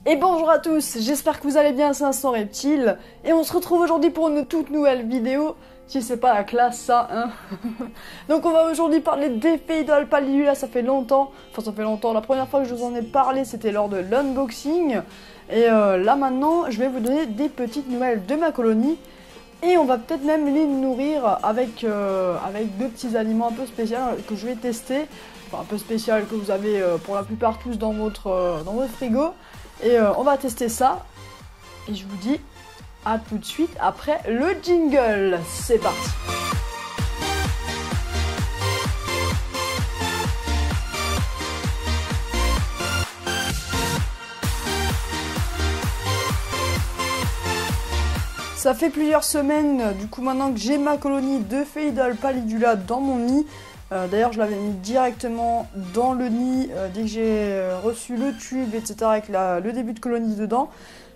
Et bonjour à tous, j'espère que vous allez bien, c'est Instant Reptile. Et on se retrouve aujourd'hui pour une toute nouvelle vidéo. Si c'est pas la classe ça, hein. Donc on va aujourd'hui parler d'effets de Palidula, ça fait longtemps. Enfin ça fait longtemps, la première fois que je vous en ai parlé c'était lors de l'unboxing. Et là maintenant je vais vous donner des petites nouvelles de ma colonie. Et on va peut-être même les nourrir avec deux petits aliments un peu spéciaux que je vais tester. Enfin un peu spécial que vous avez pour la plupart tous dans votre frigo. Et on va tester ça. Et je vous dis à tout de suite après le jingle. C'est parti. Ça fait plusieurs semaines, du coup maintenant que j'ai ma colonie de Phéidol Palidula dans mon nid. D'ailleurs je l'avais mis directement dans le nid dès que j'ai reçu le tube, etc. avec le début de colonie dedans.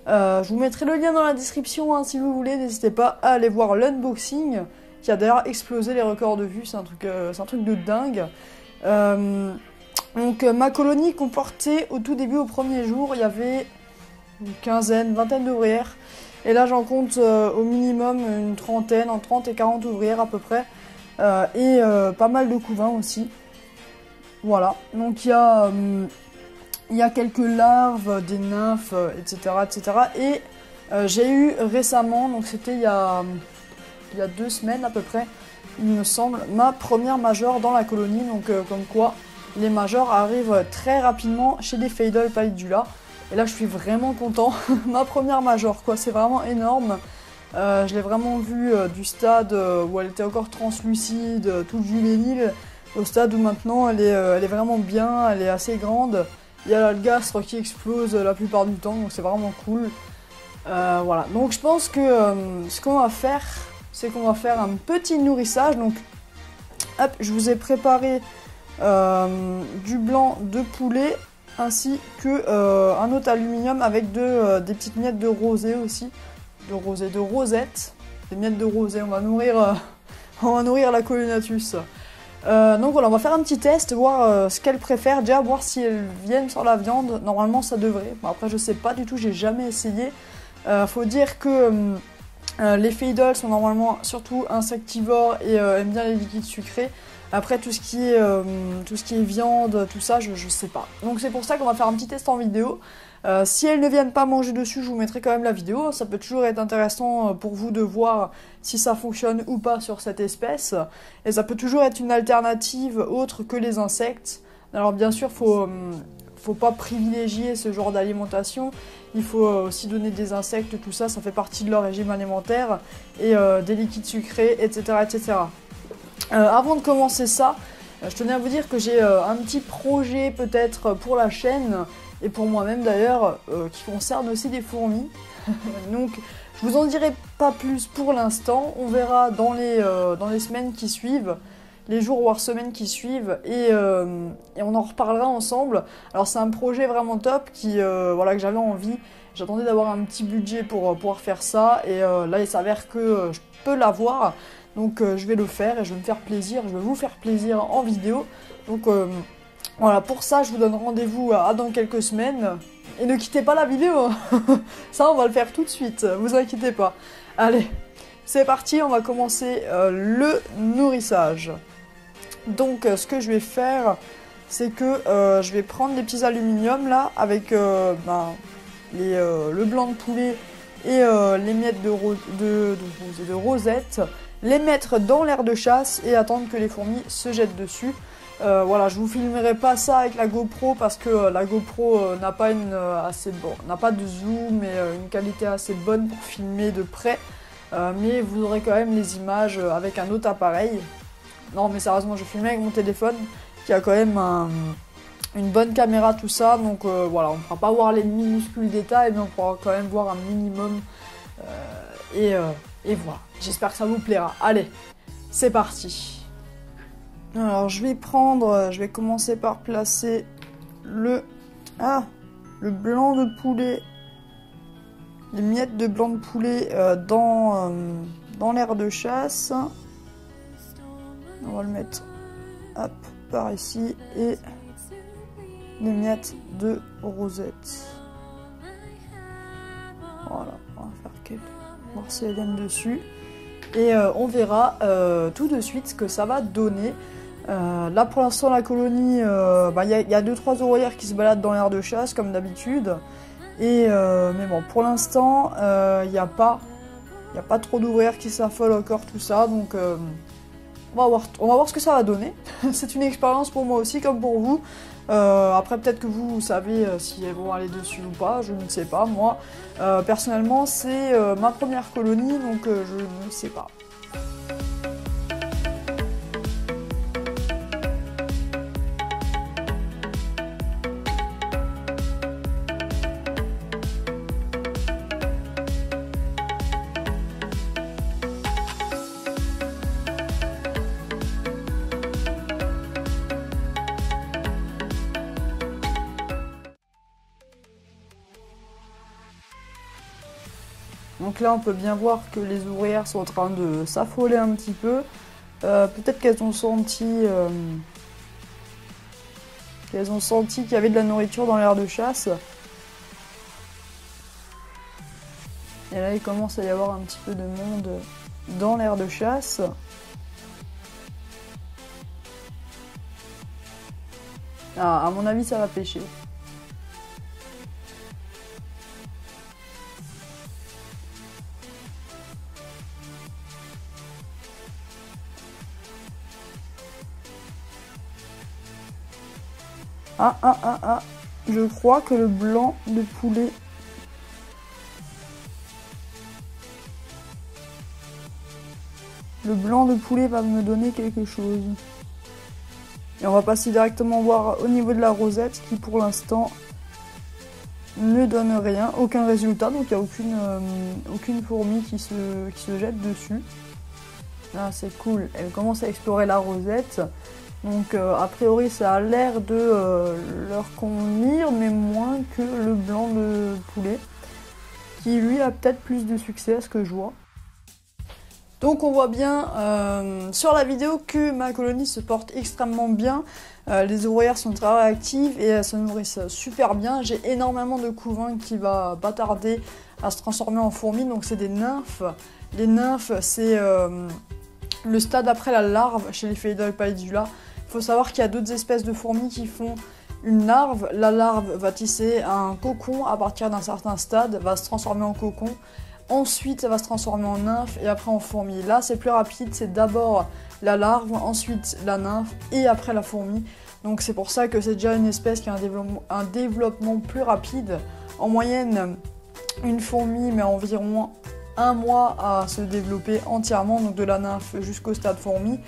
Je vous mettrai le lien dans la description hein, si vous voulez, n'hésitez pas à aller voir l'unboxing qui a d'ailleurs explosé les records de vues, c'est un truc de dingue. Donc ma colonie comportait au tout début, au premier jour, il y avait une vingtaine d'ouvrières. Et là j'en compte au minimum une trentaine, entre 30 et 40 ouvrières à peu près. Et pas mal de couvains aussi. Voilà, donc il y a quelques larves, des nymphes, etc. etc. Et j'ai eu récemment, donc c'était il y a 2 semaines à peu près, il me semble, ma première majeure dans la colonie. Donc comme quoi, les majors arrivent très rapidement chez les Phéidol Palidula. Et là je suis vraiment content, ma première major quoi, c'est vraiment énorme. Je l'ai vraiment vue du stade où elle était encore translucide, toute juvénile, au stade où maintenant elle est vraiment bien, elle est assez grande. Il y a l'algastre qui explose la plupart du temps, donc c'est vraiment cool. Voilà, donc je pense que ce qu'on va faire, c'est qu'on va faire un petit nourrissage. Donc hop, je vous ai préparé du blanc de poulet, ainsi que un autre aluminium avec des petites miettes de rosée aussi. De rosette, des miettes de rosée, on va nourrir la colinatus. Donc voilà, on va faire un petit test, voir ce qu'elles préfèrent, déjà voir si elles viennent sur la viande. Normalement ça devrait, bon, après je sais pas du tout, j'ai jamais essayé. Faut dire que les Phéidols sont normalement surtout insectivores et aiment bien les liquides sucrés. Après tout ce qui est viande, tout ça, je sais pas. Donc c'est pour ça qu'on va faire un petit test en vidéo. Si elles ne viennent pas manger dessus, je vous mettrai quand même la vidéo. Ça peut toujours être intéressant pour vous de voir si ça fonctionne ou pas sur cette espèce. Et ça peut toujours être une alternative autre que les insectes. Alors bien sûr, faut pas privilégier ce genre d'alimentation. Il faut aussi donner des insectes, tout ça, ça fait partie de leur régime alimentaire. Et des liquides sucrés, etc. etc. Avant de commencer ça, je tenais à vous dire que j'ai un petit projet peut-être pour la chaîne. Et pour moi-même d'ailleurs, qui concerne aussi des fourmis. Donc je vous en dirai pas plus pour l'instant, on verra dans les semaines qui suivent, les jours voire semaines qui suivent, et on en reparlera ensemble. Alors c'est un projet vraiment top voilà, que j'avais envie, j'attendais d'avoir un petit budget pour pouvoir faire ça, et là il s'avère que je peux l'avoir, donc je vais le faire et je vais me faire plaisir, je vais vous faire plaisir en vidéo. Donc voilà, pour ça, je vous donne rendez-vous à dans quelques semaines. Et ne quittez pas la vidéo. Ça, on va le faire tout de suite, vous inquiétez pas. Allez, c'est parti, on va commencer le nourrissage. Donc, ce que je vais faire, c'est que je vais prendre des petits aluminiums là, avec le blanc de poulet et les miettes de rosette, les mettre dans l'air de chasse et attendre que les fourmis se jettent dessus. Voilà, je vous filmerai pas ça avec la GoPro parce que la GoPro n'a pas n'a pas de zoom et une qualité assez bonne pour filmer de près, mais vous aurez quand même les images avec un autre appareil. Non mais sérieusement, je filmais avec mon téléphone qui a quand même une bonne caméra, tout ça, donc voilà, on ne pourra pas voir les minuscules détails, mais on pourra quand même voir un minimum, et voilà, j'espère que ça vous plaira. Allez, c'est parti. Alors je vais commencer par placer le blanc de poulet, les miettes de blanc de poulet dans l'air de chasse. On va le mettre hop, par ici, et les miettes de rosette. voir si elles viennent dessus. Et on verra tout de suite ce que ça va donner. Là pour l'instant la colonie, y a 2-3 ouvrières qui se baladent dans l'aire de chasse comme d'habitude. Mais bon, pour l'instant, il n'y a pas trop d'ouvrières qui s'affolent encore, tout ça. Donc on va voir ce que ça va donner. C'est une expérience pour moi aussi, comme pour vous. Après, peut-être que vous savez si elles vont aller dessus ou pas, je ne sais pas. Moi, personnellement, c'est ma première colonie, donc je ne sais pas. Donc là, on peut bien voir que les ouvrières sont en train de s'affoler un petit peu. Peut-être qu'elles ont senti qu'il y avait de la nourriture dans l'aire de chasse. Et là, il commence à y avoir un petit peu de monde dans l'aire de chasse. Ah, à mon avis, ça va pêcher. Ah, je crois que le blanc de poulet... Le blanc de poulet va me donner quelque chose. Et on va passer directement voir au niveau de la rosette qui pour l'instant ne donne rien, aucun résultat. Donc il n'y a aucune fourmi qui se jette dessus. Ah, c'est cool, elle commence à explorer la rosette. Donc a priori ça a l'air de leur convenir, mais moins que le blanc de poulet, qui lui a peut-être plus de succès à ce que je vois. Donc on voit bien sur la vidéo que ma colonie se porte extrêmement bien. Les ouvrières sont très réactives et elles se nourrissent super bien. J'ai énormément de couvains qui va pas tarder à se transformer en fourmis, donc c'est des nymphes. Les nymphes, c'est le stade après la larve chez les Phéidol pallidula. Il faut savoir qu'il y a d'autres espèces de fourmis qui font une larve. La larve va tisser un cocon à partir d'un certain stade, va se transformer en cocon. Ensuite, ça va se transformer en nymphe et après en fourmi. Là, c'est plus rapide, c'est d'abord la larve, ensuite la nymphe et après la fourmi. Donc c'est pour ça que c'est déjà une espèce qui a un développement plus rapide. En moyenne, une fourmi met environ 1 mois à se développer entièrement, donc de la nymphe jusqu'au stade fourmi.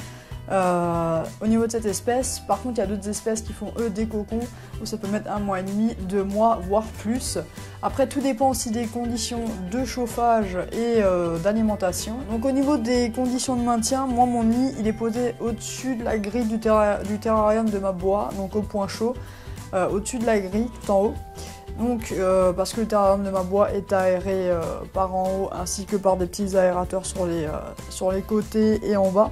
Au niveau de cette espèce, par contre il y a d'autres espèces qui font eux des cocons où ça peut mettre 1 mois et demi, 2 mois, voire plus. Après tout dépend aussi des conditions de chauffage et d'alimentation. Donc au niveau des conditions de maintien, moi mon nid il est posé au-dessus de la grille du terrarium de ma bois, donc au point chaud, au-dessus de la grille tout en haut. Donc parce que le terrarium de ma bois est aéré par en haut ainsi que par des petits aérateurs sur les côtés et en bas.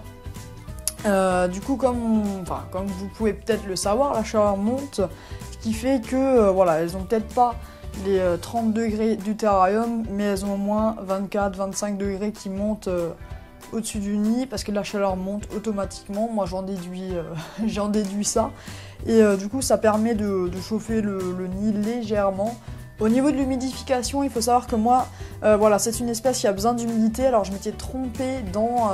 Du coup, comme vous pouvez peut-être le savoir, la chaleur monte, ce qui fait que voilà, elles ont peut-être pas les 30 degrés du terrarium, mais elles ont au moins 24-25 degrés qui montent au-dessus du nid parce que la chaleur monte automatiquement. Moi, j'en déduis ça, et du coup, ça permet de chauffer le nid légèrement. Au niveau de l'humidification, il faut savoir que moi, voilà, c'est une espèce qui a besoin d'humidité. Alors je m'étais trompée dans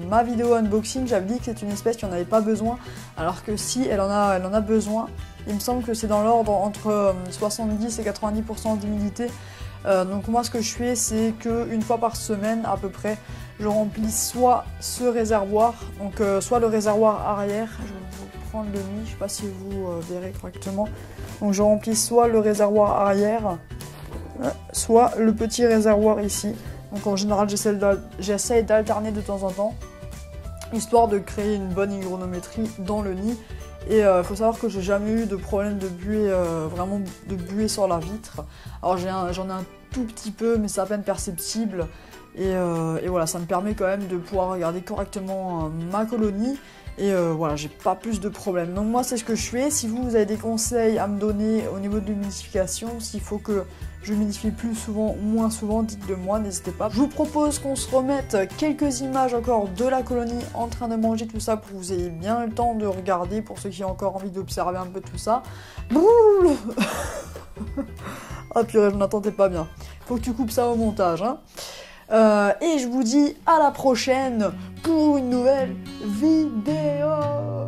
ma vidéo unboxing, j'avais dit que c'est une espèce qui n'en avait pas besoin, alors que si, elle en a besoin. Il me semble que c'est dans l'ordre entre 70 et 90% d'humidité. Donc moi ce que je fais, c'est qu'une fois par semaine à peu près, je remplis soit ce réservoir, donc soit le réservoir arrière, je vais vous prendre le nid, je ne sais pas si vous verrez correctement. Donc je remplis soit le réservoir arrière, soit le petit réservoir ici. Donc en général j'essaie d'alterner de temps en temps, histoire de créer une bonne hygronométrie dans le nid. Et il faut savoir que j'ai jamais eu de problème de buée, vraiment de buée sur la vitre. Alors j'en ai un tout petit peu, mais c'est à peine perceptible. Et voilà, ça me permet quand même de pouvoir regarder correctement ma colonie. Et voilà, j'ai pas plus de problème. Donc moi c'est ce que je fais. Si vous avez des conseils à me donner au niveau de l'humidification, s'il faut que je humidifie plus souvent ou moins souvent, dites-le moi, n'hésitez pas. Je vous propose qu'on se remette quelques images encore de la colonie en train de manger tout ça pour que vous ayez bien le temps de regarder, pour ceux qui ont encore envie d'observer un peu tout ça. Bouh. Ah purée, je n'entendais pas bien. Faut que tu coupes ça au montage, hein. Et je vous dis à la prochaine pour une nouvelle vidéo.